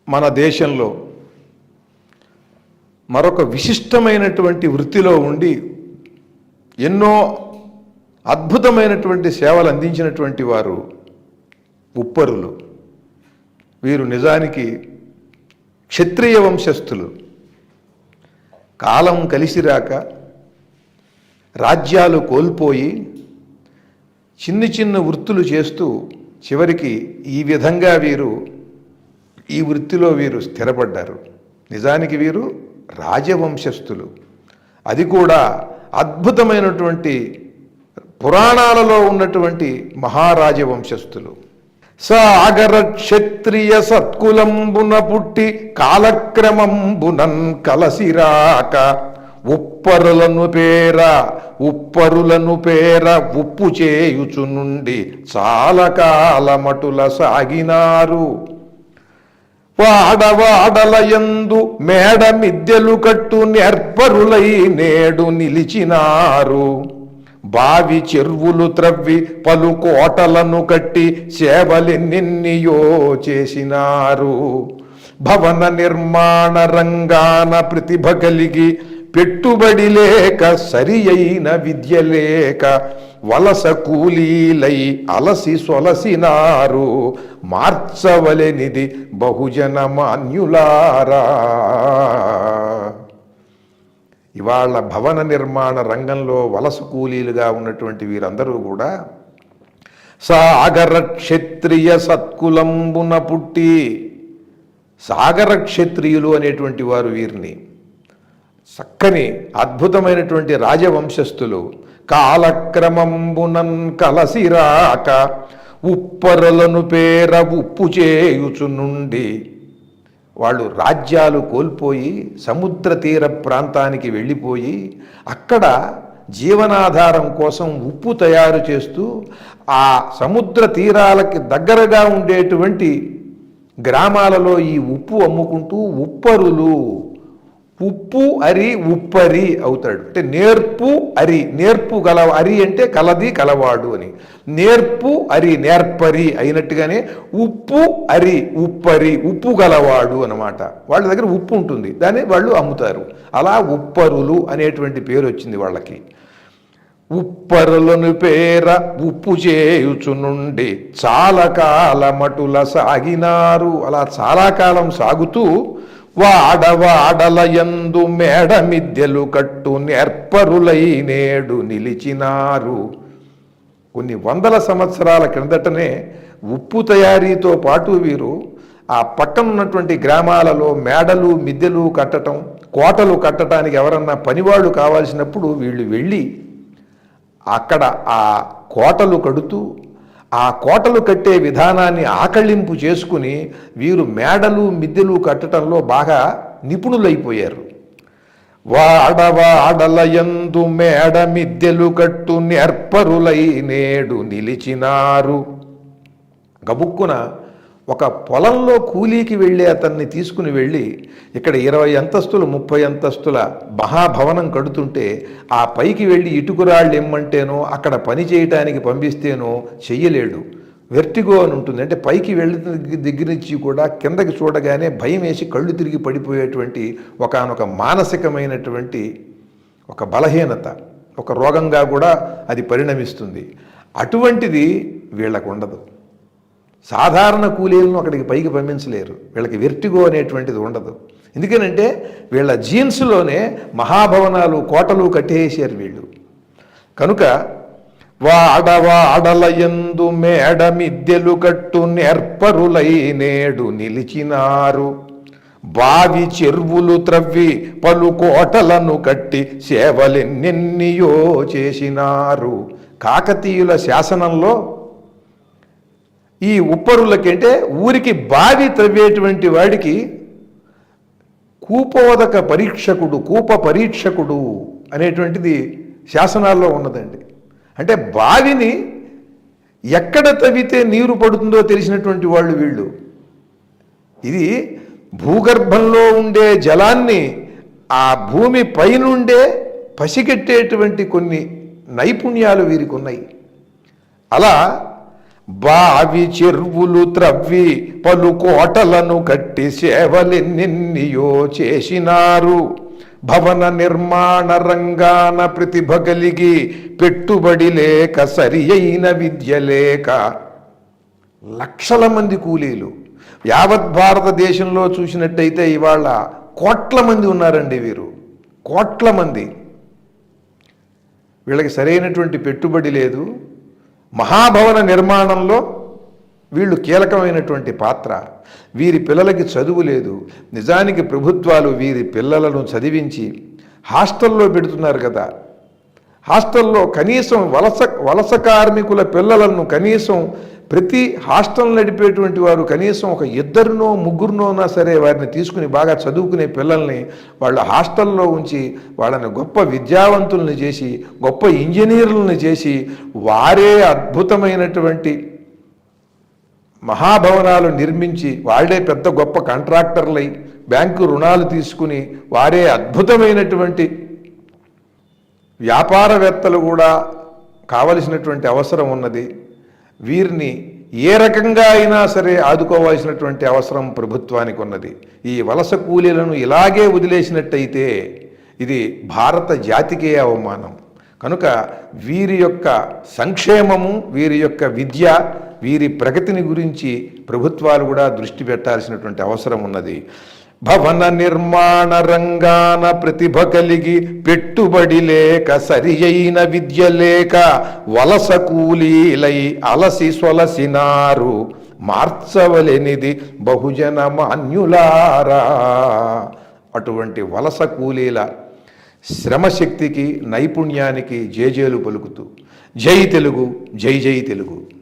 మన దేశంలో మరొక విశిష్టమైనటువంటి వృత్తిలో ఉండి ఎన్నో అద్భుతమైనటువంటి సేవలు అందించినటువంటి వారు ఉప్పరులు. వీరు నిజానికి క్షత్రియ వంశస్థులు. కాలం కలిసిరాక రాజ్యాలు కోల్పోయి చిన్ని చిన్న వృత్తులు చేస్తూ చివరికి ఈ విధంగా ఈ వృత్తిలో వీరు స్థిరపడ్డారు. నిజానికి వీరు రాజవంశస్థులు. అది కూడా అద్భుతమైనటువంటి పురాణాలలో ఉన్నటువంటి మహారాజవంశస్థులు. సాగర క్షత్రియ సత్కులంబున పుట్టి కాలక్రమంబునన్ కలసిరాక ఉప్పరులను పేర ఉప్పు చేయుచు నుండి చాలా కాలమటుల సాగినారు. వాడవాడలయందు మేడ మిద్దెలు కట్టు నేర్పరులై నేడు నిలిచినారు. బావి చెరువులు త్రవ్వి పలు కోటలను కట్టి సేవలెన్నెన్నియో చేసినారు. భవన నిర్మాణ రంగాన ప్రతిభ కలిగి పెట్టుబడి లేక సరి అయిన విద్య లేక వలస కూలీలై అలసి సొలసినారు. మార్చవలెనిది బహుజన మాన్యులారా. ఇవాళ భవన నిర్మాణ రంగంలో వలస కూలీలుగా ఉన్నటువంటి వీరందరూ కూడా సాగర క్షత్రియ సత్కులంబున పుట్టి, సాగర క్షత్రియులు అనేటువంటి వారు వీరిని చక్కని అద్భుతమైనటువంటి రాజవంశస్థులు. కాలక్రమంబునన్ కలసిరాక ఉప్పరులను పేర ఉప్పు చేయుచు నుండి, వాళ్ళు రాజ్యాలు కోల్పోయి సముద్ర తీర ప్రాంతానికి వెళ్ళిపోయి అక్కడ జీవనాధారం కోసం ఉప్పు తయారు చేస్తూ ఆ సముద్ర తీరాలకి దగ్గరగా ఉండేటువంటి గ్రామాలలో ఈ ఉప్పు అమ్ముకుంటూ ఉప్పరులు, ఉప్పు అరి ఉప్పరి అవుతాడు. అంటే నేర్పు అరి, నేర్పు గల అరి అంటే కలది కలవాడు అని, నేర్పు అరి నేర్పరి అయినట్టుగానే ఉప్పు అరి ఉప్పరి ఉప్పు గలవాడు అన్నమాట. వాళ్ళ దగ్గర ఉప్పు ఉంటుంది, దాన్ని వాళ్ళు అమ్ముతారు. అలా ఉప్పరులు అనేటువంటి పేరు వచ్చింది వాళ్ళకి. ఉప్పరులను పేర ఉప్పు చేయుచు నుండి చాలా కాలమటుల సాగినారు. అలా చాలా కాలం సాగుతూ వాడవాడలయందు మేడ మిద్దెలు కట్టు నేర్పరులై నేడు నిలిచినారు. కొన్ని వందల సంవత్సరాల క్రిందటనే ఉప్పు తయారీతో పాటు వీరు ఆ పక్కన ఉన్నటువంటి గ్రామాలలో మేడలు మిద్దెలు కట్టడం, కోటలు కట్టడానికి ఎవరన్నా పనివాళ్ళు కావాల్సినప్పుడు వీళ్ళు వెళ్ళి అక్కడ ఆ కోటలు కడుతూ ఆ కోటలు కట్టే విధానాన్ని ఆకళింపు చేసుకుని వీరు మేడలు మిద్దెలు కట్టడంలో బాగా నిపుణులైపోయారు. వాడవాడలయందు మేడ మిద్దెలు కట్టు నేర్పరులై నేడు నిలిచినారు. గబుక్కున ఒక పొలంలో కూలీకి వెళ్ళి అతన్ని తీసుకుని వెళ్ళి ఇక్కడ 20 అంతస్తులు 30 అంతస్తుల మహాభవనం కడుతుంటే ఆ పైకి వెళ్ళి ఇటుకురాళ్ళు ఇమ్మంటేనో అక్కడ పని చేయటానికి పంపిస్తేనో చెయ్యలేడు. వెర్టిగో అని ఉంటుంది. అంటే పైకి వెళ్ళి దగ్గర నుంచి కూడా కిందకి చూడగానే భయం వేసి కళ్ళు తిరిగి పడిపోయేటువంటి ఒకానొక మానసికమైనటువంటి ఒక బలహీనత, ఒక రోగంగా కూడా అది పరిణమిస్తుంది. అటువంటిది వీళ్ళకు ఉండదు. సాధారణ కూలీలను అక్కడికి పైకి పంపించలేరు. వీళ్ళకి వెర్టిగో అనేటువంటిది ఉండదు. ఎందుకనంటే వీళ్ళ జీన్స్లోనే మహాభవనాలు కోటలు కట్టేసారు వీళ్ళు. కనుక వాడవాడలయందు మేడ మిద్దెలు కట్టు నేర్పరులై నేడు నిలిచినారు. బావి చెరువులు త్రవ్వి పలు కోటలను కట్టి సేవలెన్నెన్నియో చేసినారు. కాకతీయుల శాసనంలో ఈ ఉప్పరులకంటే ఊరికి బావి త్రవ్వేటువంటి వాడికి కూపోదక పరీక్షకుడు, కూప పరీక్షకుడు అనేటువంటిది శాసనాల్లో ఉన్నదండి. అంటే బావిని ఎక్కడ తవ్వితే నీరు పడుతుందో తెలిసినటువంటి వాళ్ళు వీళ్ళు. ఇది భూగర్భంలో ఉండే జలాన్ని ఆ భూమి పైనుండే పసిగట్టేటువంటి కొన్ని నైపుణ్యాలు వీరికి ఉన్నాయి. అలా బావి చెరువులు త్రవ్వి పలు కోటలను కట్టి సేవలెన్నెన్నియో చేసినారు. భవన నిర్మాణ రంగాన ప్రతిభ కలిగి పెట్టుబడి లేక సరి అయిన విద్య లేక లక్షల మంది కూలీలు. యావత్ భారతదేశంలో చూసినట్టయితే ఇవాళ కోట్ల మంది ఉన్నారండి. వీరు కోట్ల మంది. వీళ్ళకి సరైనటువంటి పెట్టుబడి లేదు. మహాభవన నిర్మాణంలో వీళ్ళు కీలకమైనటువంటి పాత్ర. వీరి పిల్లలకి చదువు లేదు. నిజానికి ప్రభుత్వాలు వీరి పిల్లలను చదివించి హాస్టల్లో పెడుతున్నారు కదా. హాస్టల్లో కనీసం వలస కార్మికుల పిల్లలను కనీసం ప్రతి హాస్టల్ నడిపేటువంటి వారు కనీసం ఒక ఇద్దరినో ముగ్గురునోనా సరే వారిని తీసుకుని బాగా చదువుకునే పిల్లల్ని వాళ్ళ హాస్టల్లో ఉంచి వాళ్ళని గొప్ప విద్యావంతుల్ని చేసి గొప్ప ఇంజనీర్లను చేసి వారే అద్భుతమైనటువంటి మహాభవనాలు నిర్మించి వాళ్లే పెద్ద గొప్ప కాంట్రాక్టర్లై బ్యాంకు రుణాలు తీసుకుని వారే అద్భుతమైనటువంటి వ్యాపారవేత్తలు కూడా కావలసినటువంటి అవసరం ఉన్నది. వీరిని ఏ రకంగా అయినా సరే ఆదుకోవాల్సినటువంటి అవసరం ప్రభుత్వానికి ఉన్నది. ఈ వలస కూలీలను ఇలాగే వదిలేసినట్టయితే ఇది భారత జాతికే అవమానం. కనుక వీరి యొక్క సంక్షేమము, వీరి యొక్క విద్య, వీరి ప్రగతిని గురించి ప్రభుత్వాలు కూడా దృష్టి పెట్టాల్సినటువంటి అవసరం ఉన్నది. భవన నిర్మాణ రంగాన ప్రతిభ కలిగి పెట్టుబడి లేక సరి అయిన విద్య లేక వలస కూలీలై అలసి సొలసినారు. మార్చవలెనిది బహుజన మాన్యులారా. అటువంటి వలస కూలీల శ్రమశక్తికి, నైపుణ్యానికి జేజేలు పలుకుతూ జై తెలుగు, జై జై తెలుగు.